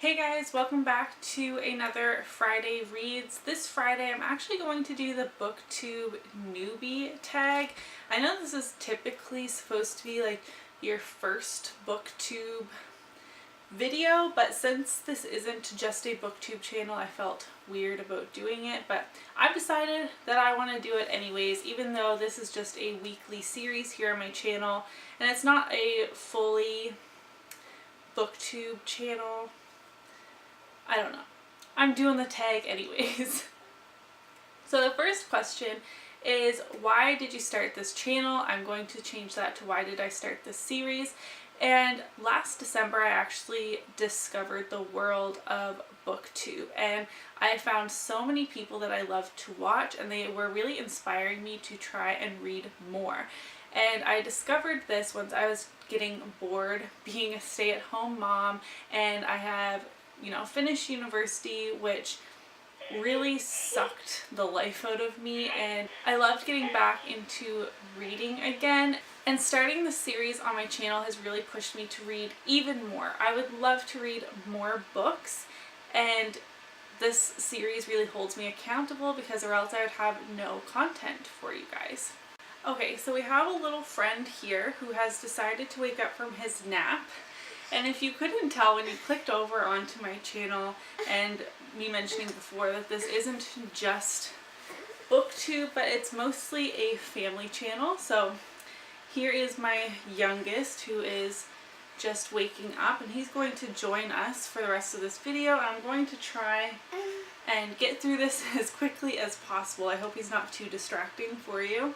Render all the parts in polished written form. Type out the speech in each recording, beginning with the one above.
Hey guys, welcome back to another Friday Reads. This Friday I'm actually going to do the BookTube Newbie tag. I know this is typically supposed to be like your first BookTube video, but since this isn't just a BookTube channel, I felt weird about doing it, but I've decided that I want to do it anyways, even though this is just a weekly series here on my channel, and it's not a fully BookTube channel. I don't know. I'm doing the tag anyways. So the first question is, why did you start this channel? I'm going to change that to why did I start this series? And last December I actually discovered the world of BookTube, and I found so many people that I love to watch, and they were really inspiring me to try and read more. And I discovered this once I was getting bored being a stay-at-home mom, and I have finished university, which really sucked the life out of me, and I loved getting back into reading again. And starting this series on my channel has really pushed me to read even more. I would love to read more books, and this series really holds me accountable because or else I would have no content for you guys. Okay, so we have a little friend here who has decided to wake up from his nap. And if you couldn't tell when you clicked over onto my channel and me mentioning before that this isn't just BookTube, but it's mostly a family channel. So here is my youngest who is just waking up, and he's going to join us for the rest of this video. I'm going to try and get through this as quickly as possible. I hope he's not too distracting for you.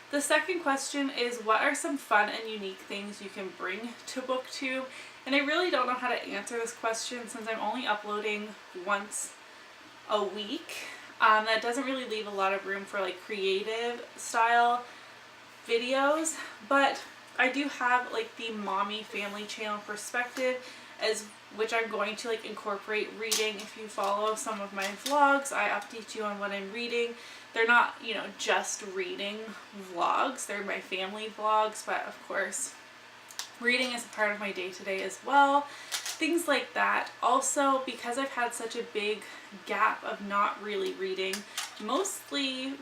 The second question is, what are some fun and unique things you can bring to BookTube? And I really don't know how to answer this question since I'm only uploading once a week. That doesn't really leave a lot of room for like creative style videos, but I do have like the mommy family channel perspective, which I'm going to like incorporate reading. If you follow some of my vlogs, I update you on what I'm reading. They're not, just reading vlogs, they're my family vlogs, but of course reading is a part of my day-to-day as well, things like that. Also, because I've had such a big gap of not really reading, mostly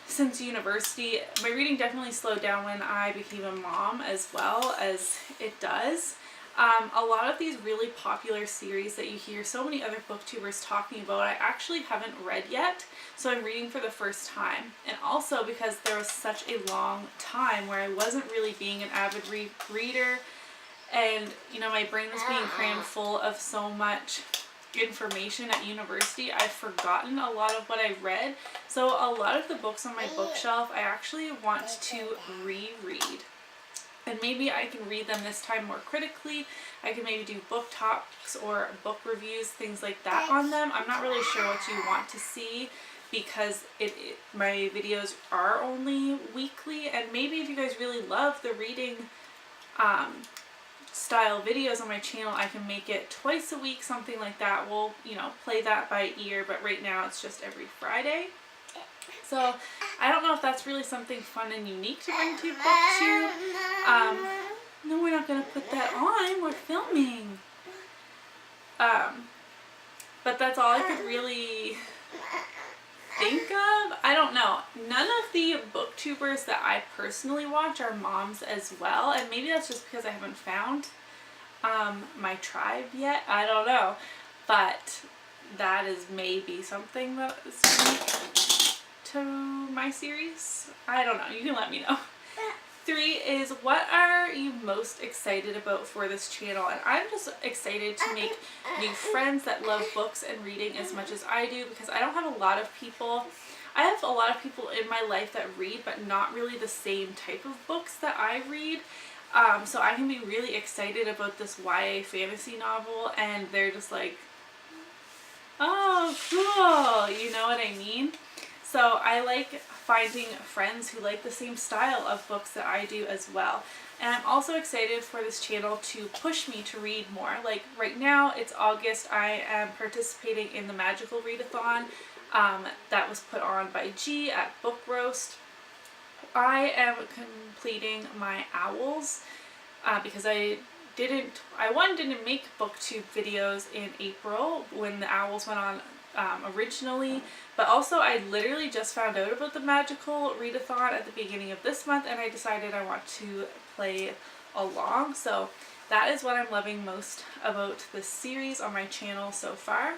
since university, my reading definitely slowed down when I became a mom as well as it does. A lot of these really popular series that you hear so many other booktubers talking about, I actually haven't read yet, so I'm reading for the first time. And also because there was such a long time where I wasn't really being an avid reader, and my brain was being crammed full of so much information at university, I've forgotten a lot of what I read. So a lot of the books on my bookshelf I actually want to reread. And maybe I can read them this time more critically. I can maybe do book talks or book reviews, things like that on them. I'm not really sure what you want to see because my videos are only weekly, and maybe if you guys really love the reading style videos on my channel, I can make it twice a week, something like that. We'll, play that by ear, but right now it's just every Friday. So I don't know if that's really something fun and unique to bring to BookTube. No, we're not going to put that on. We're filming. But that's all I could really think of. I don't know. None of the booktubers that I personally watch are moms as well. And maybe that's just because I haven't found my tribe yet. I don't know. But that is maybe something that is unique to my series. I don't know. You can let me know. 3 is, what are you most excited about for this channel? And I'm just excited to make new friends that love books and reading as much as I do, because I don't have a lot of people. I have a lot of people in my life that read, but not really the same type of books that I read. So I can be really excited about this YA fantasy novel, and they're just like, oh, cool. You know what I mean? So I like finding friends who like the same style of books that I do as well. And I'm also excited for this channel to push me to read more. Like right now, it's August, I am participating in the Magical Readathon that was put on by G at Book Roast. I am completing my Owls because I didn't make BookTube videos in April when the owls went on originally, but also I literally just found out about the magical readathon at the beginning of this month, and I decided I want to play along. So that is what I'm loving most about this series on my channel so far.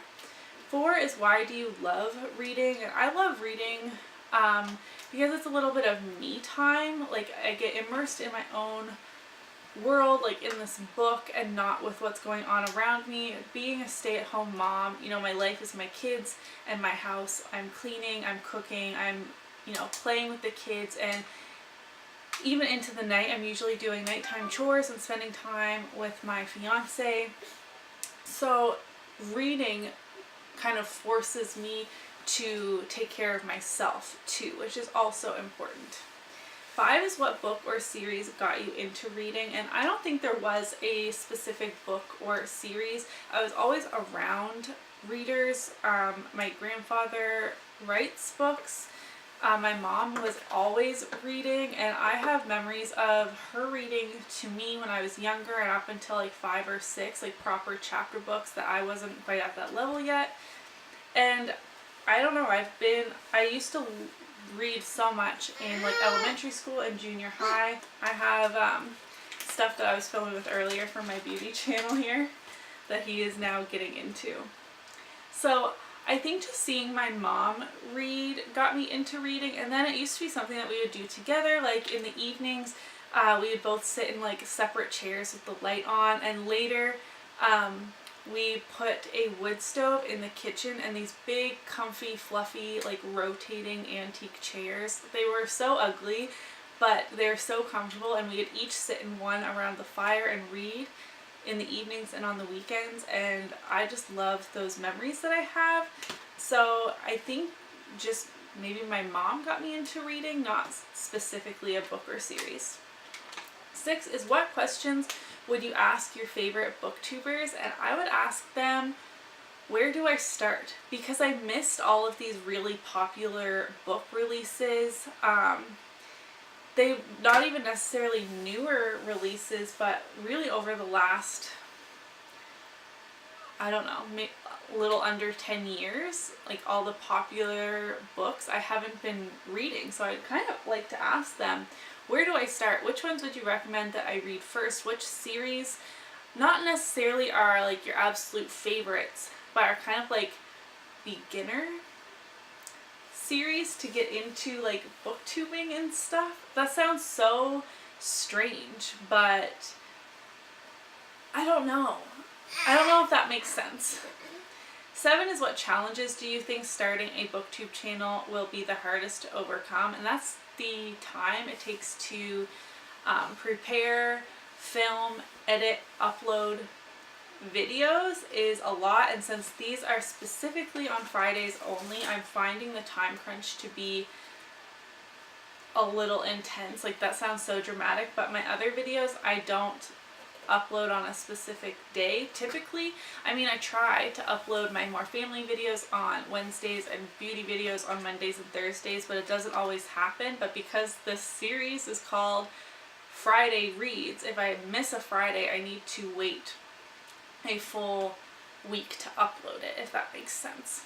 4 is why do you love reading? And I love reading because it's a little bit of me time. Like, I get immersed in my own world, like in this book, and not with what's going on around me. Being a stay-at-home mom, you know, my life is my kids and my house. I'm cleaning, I'm cooking, I'm, you know, playing with the kids, and even into the night I'm usually doing nighttime chores and spending time with my fiance. So reading kind of forces me to take care of myself too, which is also important. 5 is what book or series got you into reading, and I don't think there was a specific book or series. I was always around readers. My grandfather writes books. My mom was always reading, and I have memories of her reading to me when I was younger and up until like 5 or 6, like proper chapter books that I wasn't quite at that level yet. And I don't know, I used to read so much in like elementary school and junior high. I have stuff that I was filming with earlier for my beauty channel here that he is now getting into. So I think just seeing my mom read got me into reading, and then it used to be something that we would do together, like in the evenings. We would both sit in like separate chairs with the light on, and later we put a wood stove in the kitchen and these big, comfy, fluffy, like rotating antique chairs. They were so ugly, but they're so comfortable, and we would each sit in one around the fire and read in the evenings and on the weekends, and I just love those memories that I have. So I think just maybe my mom got me into reading, not specifically a book or series. 6 is what questions would you ask your favorite booktubers? And I would ask them, where do I start? Because I missed all of these really popular book releases. They not even necessarily newer releases, but really over the last, I don't know, maybe a little under 10 years, like all the popular books I haven't been reading. So I'd kind of like to ask them, where do I start? Which ones would you recommend that I read first? Which series not necessarily are like your absolute favorites, but are kind of like beginner series to get into like booktubing and stuff? That sounds so strange, but I don't know. I don't know if that makes sense. 7 is what challenges do you think starting a booktube channel will be the hardest to overcome? And that's the time it takes to prepare, film, edit, upload videos is a lot. And since these are specifically on Fridays only, I'm finding the time crunch to be a little intense. Like, that sounds so dramatic, but my other videos I don't upload on a specific day typically. I mean, I try to upload my more family videos on Wednesdays and beauty videos on Mondays and Thursdays, but it doesn't always happen. But because this series is called Friday Reads, if I miss a Friday, I need to wait a full week to upload it, if that makes sense.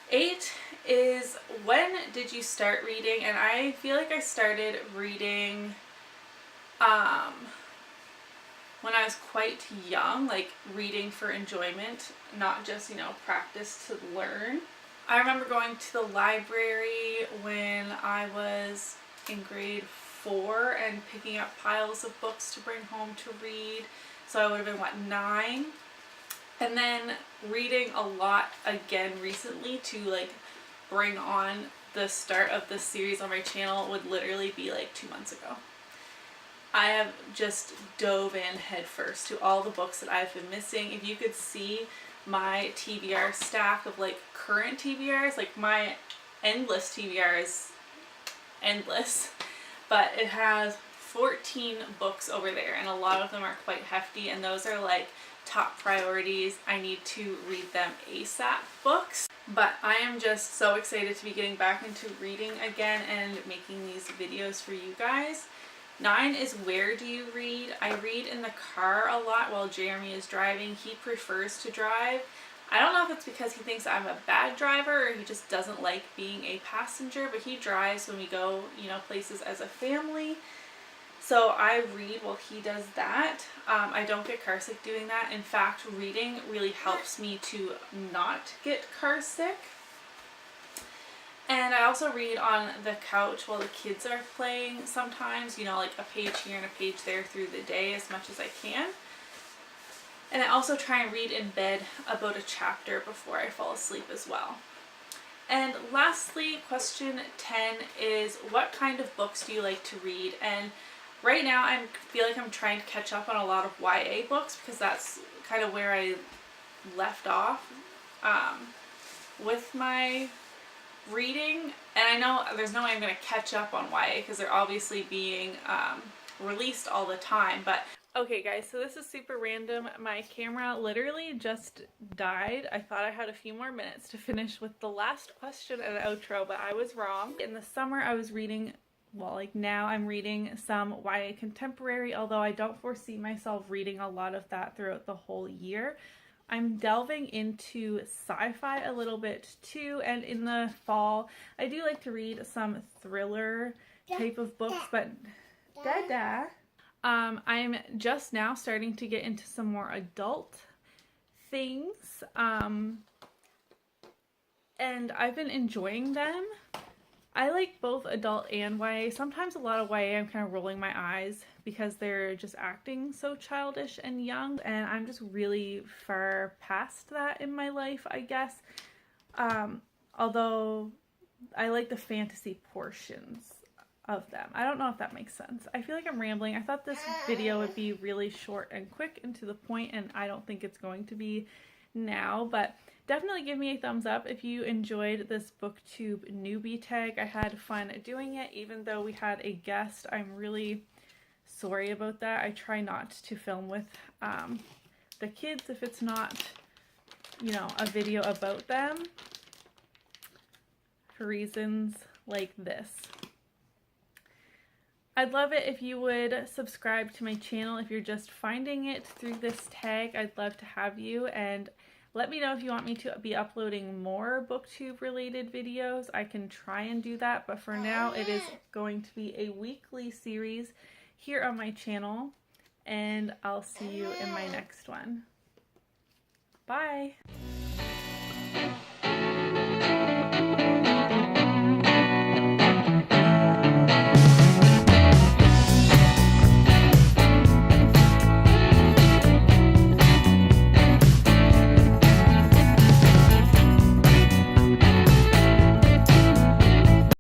8 is when did you start reading? And I feel like I started reading when I was quite young, like reading for enjoyment, not just, you know, practice to learn. I remember going to the library when I was in grade 4 and picking up piles of books to bring home to read. So I would have been, what, 9? And then reading a lot again recently to like bring on the start of this series on my channel would literally be like 2 months ago. I have just dove in headfirst to all the books that I've been missing. If you could see my TBR stack of like current TBRs, like my endless TBR is endless, but it has 14 books over there, and a lot of them are quite hefty, and those are like top priorities. I need to read them ASAP books. But I am just so excited to be getting back into reading again and making these videos for you guys. 9 is where do you read? I read in the car a lot while Jeremy is driving. He prefers to drive. I don't know if it's because he thinks I'm a bad driver or he just doesn't like being a passenger, but he drives when we go, you know, places as a family. So I read while he does that. I don't get car sick doing that. In fact, reading really helps me to not get car sick. And I also read on the couch while the kids are playing sometimes, you know, like a page here and a page there through the day as much as I can. And I also try and read in bed about a chapter before I fall asleep as well. And lastly, question 10 is, what kind of books do you like to read? And right now I feel like I'm trying to catch up on a lot of YA books because that's kind of where I left off with my reading. And I know there's no way I'm going to catch up on YA because they're obviously being released all the time. But okay guys, so this is super random. My camera literally just died. I thought I had a few more minutes to finish with the last question and outro, but I was wrong. In the summer I was reading, well, like now I'm reading some YA contemporary, although I don't foresee myself reading a lot of that throughout the whole year. I'm delving into sci-fi a little bit too, and in the fall I do like to read some thriller type of books, but I'm just now starting to get into some more adult things, and I've been enjoying them. I like both adult and YA. Sometimes a lot of YA I'm kind of rolling my eyes because they're just acting so childish and young, and I'm just really far past that in my life, I guess. Although I like the fantasy portions of them. I don't know if that makes sense. I feel like I'm rambling. I thought this video would be really short and quick and to the point, and I don't think it's going to be now, but definitely give me a thumbs up if you enjoyed this BookTube Newbie tag. I had fun doing it, even though we had a guest. I'm really sorry about that. I try not to film with the kids if it's not, you know, a video about them for reasons like this. I'd love it if you would subscribe to my channel if you're just finding it through this tag. I'd love to have you, and let me know if you want me to be uploading more BookTube related videos. I can try and do that, but for now it is going to be a weekly series here on my channel, and I'll see you in my next one. Bye!